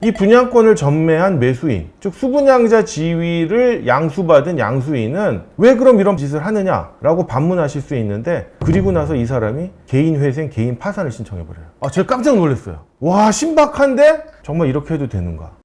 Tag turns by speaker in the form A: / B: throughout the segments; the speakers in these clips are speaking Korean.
A: 이 분양권을 전매한 매수인, 즉 수분양자 지위를 양수받은 양수인은 왜 그럼 이런 짓을 하느냐라고 반문하실 수 있는데, 그리고 나서 이 사람이 개인회생, 개인 파산을 신청해버려요. 제가 깜짝 놀랐어요. 와, 신박한데? 정말 이렇게 해도 되는가?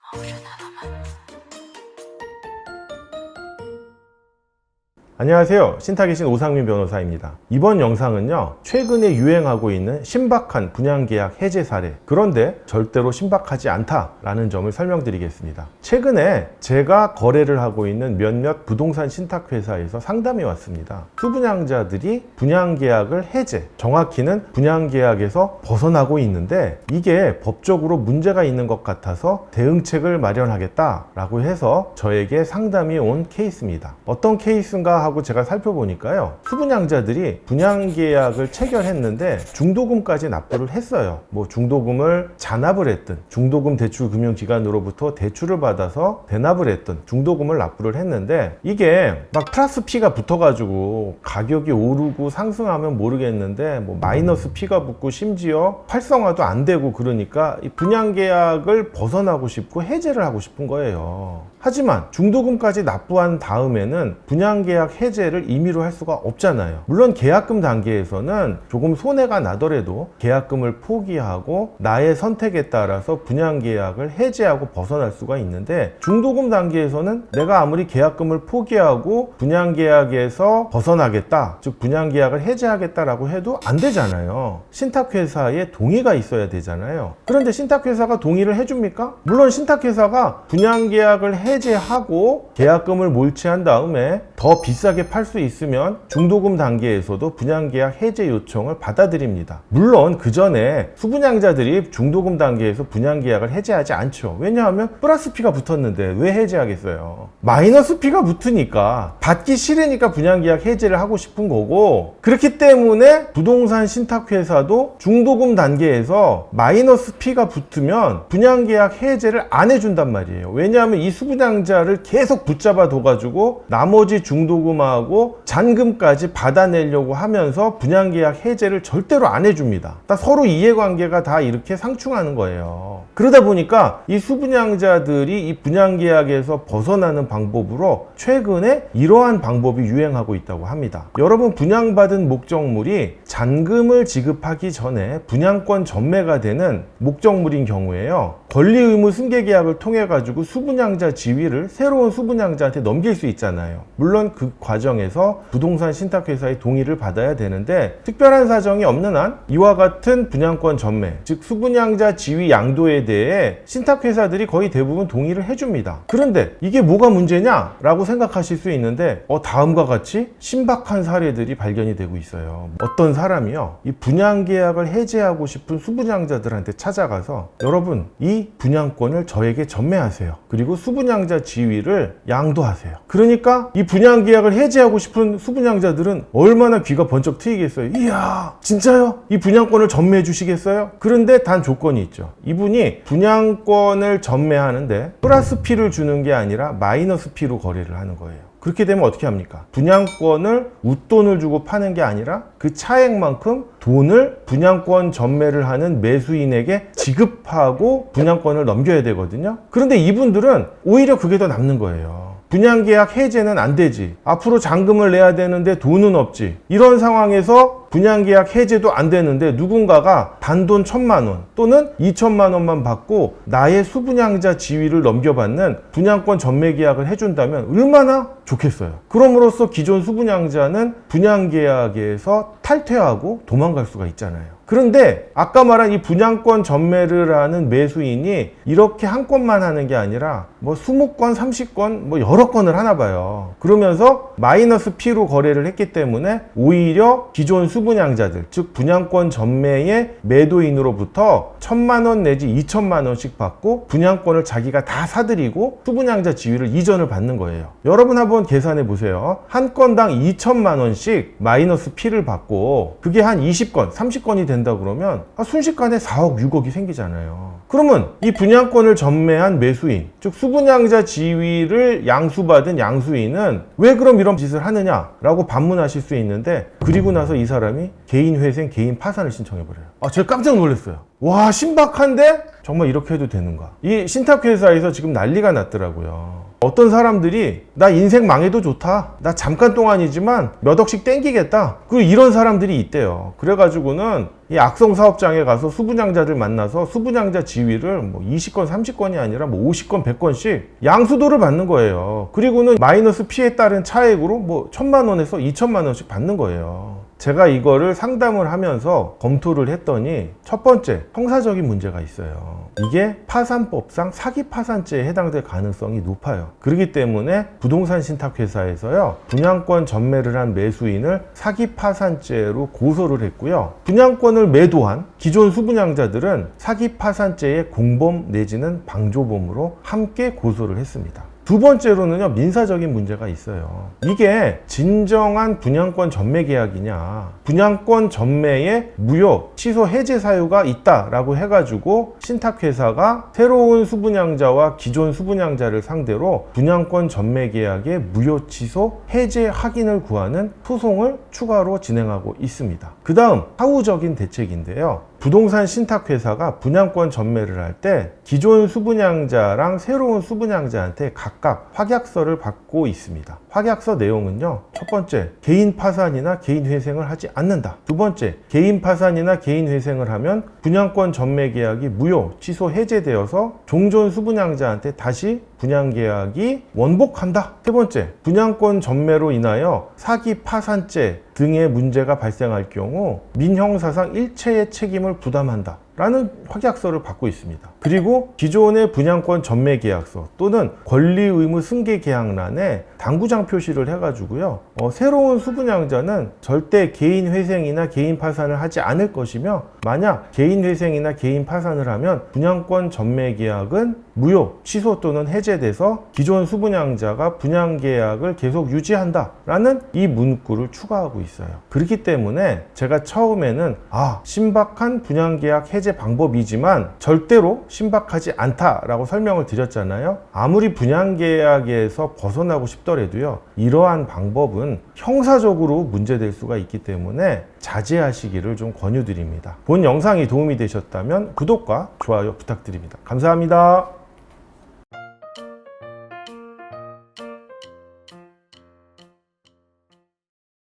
A: 안녕하세요. 신탁의 신 오상민 변호사입니다. 이번 영상은요, 최근에 유행하고 있는 신박한 분양계약 해제 사례, 그런데 절대로 신박하지 않다라는 점을 설명드리겠습니다. 최근에 제가 거래를 하고 있는 몇몇 부동산 신탁회사에서 상담이 왔습니다. 수분양자들이 분양계약을 해제, 정확히는 분양계약에서 벗어나고 있는데 이게 법적으로 문제가 있는 것 같아서 대응책을 마련하겠다라고 해서 저에게 상담이 온 케이스입니다. 어떤 케이스인가 하고 제가 살펴보니까요, 수분양자들이 분양계약을 체결했는데 중도금까지 납부를 했어요. 중도금을 잔압을 했든 중도금 대출금융기관으로부터 대출을 받아서 대납을 했든 중도금을 납부를 했는데 이게 막 플러스 P가 붙어가지고 가격이 오르고 상승하면 모르겠는데 마이너스 P가 붙고 심지어 활성화도 안 되고, 그러니까 이 분양계약을 벗어나고 싶고 해제를 하고 싶은 거예요. 하지만 중도금까지 납부한 다음에는 분양계약 해제를 임의로 할 수가 없잖아요. 물론 계약금 단계에서는 조금 손해가 나더라도 계약금을 포기하고 나의 선택에 따라서 분양계약을 해제하고 벗어날 수가 있는데, 중도금 단계에서는 내가 아무리 계약금을 포기하고 분양계약에서 벗어나겠다, 즉 분양계약을 해제하겠다라고 해도 안 되잖아요. 신탁회사의 동의가 있어야 되잖아요. 그런데 신탁회사가 동의를 해줍니까? 물론 신탁회사가 분양계약을 해제하고 계약금을 몰치한 다음에 더 비싸게 팔 수 있으면 중도금 단계에서도 분양계약 해제 요청을 받아들입니다. 물론 그 전에 수분양자들이 중도금 단계에서 분양계약을 해제하지 않죠. 왜냐하면 플러스 P가 붙었는데 왜 해제하겠어요? 마이너스 P가 붙으니까, 받기 싫으니까 분양계약 해제를 하고 싶은 거고, 그렇기 때문에 부동산 신탁회사도 중도금 단계에서 마이너스 P가 붙으면 분양계약 해제를 안 해준단 말이에요. 왜냐하면 이 수분양자를 계속 붙잡아 둬가지고 나머지 중도금하고 잔금까지 받아내려고 하면서 분양계약 해제를 절대로 안 해줍니다. 서로 이해관계가 다 이렇게 상충하는 거예요. 그러다 보니까 이 수분양자들이 이 분양계약에서 벗어나는 방법으로 최근에 이러한 방법이 유행하고 있다고 합니다. 여러분, 분양받은 목적물이 잔금을 지급하기 전에 분양권 전매가 되는 목적물인 경우에요, 권리의무 승계계약을 통해 가지고 수분양자 지위를 새로운 수분양자한테 넘길 수 있잖아요. 물론 그 과정에서 부동산 신탁회사의 동의를 받아야 되는데, 특별한 사정이 없는 한 이와 같은 분양권 전매, 즉 수분양자 지위 양도에 대해 신탁회사들이 거의 대부분 동의를 해줍니다. 그런데 이게 뭐가 문제냐? 라고 생각하실 수 있는데, 다음과 같이 신박한 사례들이 발견이 되고 있어요. 어떤 사람이요, 이 분양계약을 해제하고 싶은 수분양자들한테 찾아가서, 여러분, 이 분양권을 저에게 전매하세요. 그리고 수분양자 지위를 양도하세요. 그러니까 이 분양계약을 해제하고 싶은 수분양자들은 얼마나 귀가 번쩍 트이겠어요. 이야, 진짜요? 이 분양권을 전매해 주시겠어요? 그런데 단 조건이 있죠. 이분이 분양권을 전매하는데 플러스 P를 주는 게 아니라 마이너스 P로 거래를 하는 거예요. 그렇게 되면 어떻게 합니까? 분양권을 웃돈을 주고 파는 게 아니라 그 차액만큼 돈을 분양권 전매를 하는 매수인에게 지급하고 분양권을 넘겨야 되거든요. 그런데 이분들은 오히려 그게 더 남는 거예요. 분양계약 해제는 안 되지, 앞으로 잔금을 내야 되는데 돈은 없지, 이런 상황에서 분양계약 해제도 안 되는데 누군가가 단돈 1,000만 원 또는 2,000만 원만 받고 나의 수분양자 지위를 넘겨받는 분양권 전매계약을 해준다면 얼마나 좋겠어요. 그럼으로써 기존 수분양자는 분양계약에서 탈퇴하고 도망갈 수가 있잖아요. 그런데 아까 말한 이 분양권 전매를 하는 매수인이 이렇게 한 건만 하는 게 아니라 20건, 30건, 여러 건을 하나 봐요. 그러면서 마이너스 P로 거래를 했기 때문에 오히려 기존 수분양자들, 즉 분양권 전매의 매도인으로부터 1,000만 원 내지 2,000만 원씩 받고 분양권을 자기가 다 사들이고 수분양자 지위를 이전을 받는 거예요. 여러분 한번 계산해 보세요. 한 건당 2,000만 원씩 마이너스 P를 받고 그게 한 20건, 30건이 된다 그러면 순식간에 4억, 6억이 생기잖아요. 그러면 이 분양권을 전매한 매수인, 즉 수분양자 지위를 양수받은 양수인은 왜 그럼 이런 짓을 하느냐라고 반문하실 수 있는데, 그리고 나서 이 사람이 사람이 개인 회생, 개인 파산을 신청해버려요. 제가 깜짝 놀랐어요. 와, 신박한데? 정말 이렇게 해도 되는가? 이 신탁회사에서 지금 난리가 났더라고요. 어떤 사람들이 나 인생 망해도 좋다. 나 잠깐 동안이지만 몇 억씩 땡기겠다. 이런 사람들이 있대요. 그래가지고는 이 악성 사업장에 가서 수분양자들 만나서 수분양자 지위를 뭐 20건, 30건이 아니라 뭐 50건, 100건씩 양수도를 받는 거예요. 그리고는 마이너스 피해에 따른 차액으로 뭐 1,000만 원에서 2,000만 원씩 받는 거예요. 제가 이거를 상담을 하면서 검토를 했더니 첫 번째, 형사적인 문제가 있어요. 이게 파산법상 사기 파산죄에 해당될 가능성이 높아요. 그렇기 때문에 부동산 신탁회사에서요, 분양권 전매를 한 매수인을 사기 파산죄로 고소를 했고요. 분양권을 매도한 기존 수분양자들은 사기 파산죄의 공범 내지는 방조범으로 함께 고소를 했습니다. 두 번째로는요, 민사적인 문제가 있어요. 이게 진정한 분양권 전매 계약이냐, 분양권 전매에 무효, 취소, 해제 사유가 있다라고 해가지고 신탁회사가 새로운 수분양자와 기존 수분양자를 상대로 분양권 전매 계약의 무효, 취소, 해제 확인을 구하는 소송을 추가로 진행하고 있습니다. 그 다음 사후적인 대책인데요. 부동산 신탁회사가 분양권 전매를 할 때 기존 수분양자랑 새로운 수분양자한테 각각 확약서를 받고 있습니다. 확약서 내용은요, 첫 번째, 개인 파산이나 개인 회생을 하지 않는다. 두 번째, 개인 파산이나 개인 회생을 하면 분양권 전매 계약이 무효, 취소, 해제되어서 종전 수분양자한테 다시 분양계약이 원복한다. 세 번째, 분양권 전매로 인하여 사기 파산죄 등의 문제가 발생할 경우 민형사상 일체의 책임을 부담한다 라는 확약서를 받고 있습니다. 그리고 기존의 분양권 전매 계약서 또는 권리 의무 승계 계약란에 당구장 표시를 해가지고요, 새로운 수분양자는 절대 개인 회생이나 개인 파산을 하지 않을 것이며, 만약 개인 회생이나 개인 파산을 하면 분양권 전매 계약은 무효, 취소 또는 해제돼서 기존 수분양자가 분양계약을 계속 유지한다 라는 이 문구를 추가하고 있어요. 그렇기 때문에 제가 처음에는 신박한 분양계약 해제 방법이지만 절대로 신박하지 않다라고 설명을 드렸잖아요. 아무리 분양계약에서 벗어나고 싶더라도요, 이러한 방법은 형사적으로 문제될 수가 있기 때문에 자제하시기를 좀 권유드립니다. 본 영상이 도움이 되셨다면 구독과 좋아요 부탁드립니다. 감사합니다.